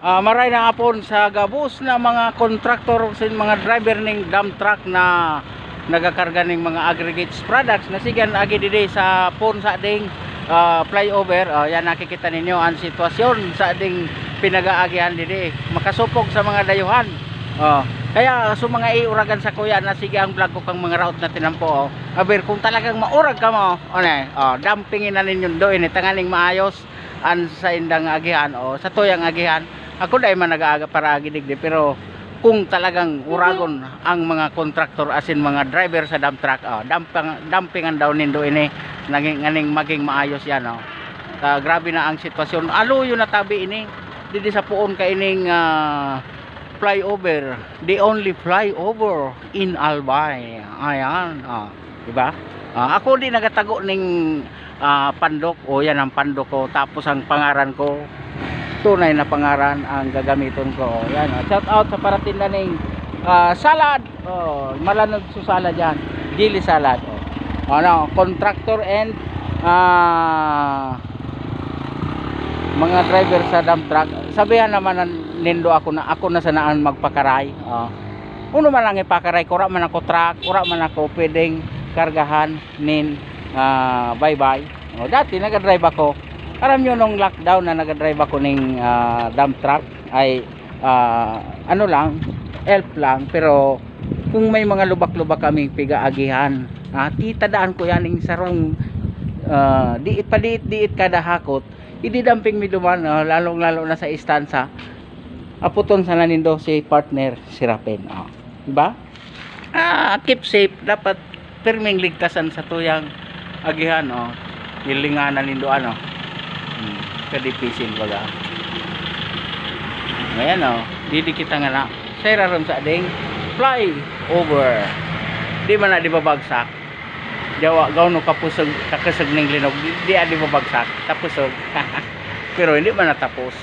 Maray na hapon sa gabos na mga kontraktor sa mga driver ng dump truck na nagakarga ng mga aggregates products na sigan agi didi sa pon sa ding flyover. Yan nakikita ninyo ang sitwasyon sa ding pinagaagihan didi makasupog sa mga dayuhan. Kaya so mga iuragan sa kuya na sige ang vlog ko kang mga route na tinampo. Aber kung talagang maurag ka mo dumpingin na ninyo doon tanganing maayos an sa indang agihan sa tuyang agihan. Ako dahil man nag-aaga para agidigdi, pero kung talagang uragon ang mga kontraktor asin mga driver sa dump truck, dumpingan daw nindo ini naging maging maayos yan. Grabe na ang sitwasyon. Aluyo na tabi ini didi sa puon ka ining flyover, the only flyover in Albay. Ayan, diba? Ako di nagatago ning pandok. Yan ang pandok ko, tapos ang pangaran ko tunay na pangaran ang gagamiton ko. Yan, shout out sa paratinda ng salad. Malanod sa salad yan, Gili Salad. Contractor and mga driver sa dump truck. Sabihan naman nindo ako na sanaan magpakaray. Uno man lang ipakaray, kura man ako truck, kura man ako pwedeng kargahan nin bye-bye. Dati nagadrive ako. Alam nyo nung lockdown na nagadrive ako ng dump truck ay ano lang, help lang, pero kung may mga lubak-lubak kaming pigaagihan, titadaan ko yan ng sarong diit kada hakot, ididamping mi duman, lalong-lalo na sa istansa, aputon sa nanindo si partner si Rapen. Diba? Keep safe, dapat perming ligtasan sa tuyang agihan. Nilinganan nindo kadipisin baga. Ngayon didi kita nga na sira ron sa ding fly over. Di man na di babagsak. Jawa gawno kapusog kakasag ning linog. Di babagsak tapusog. Pero hindi man natapos.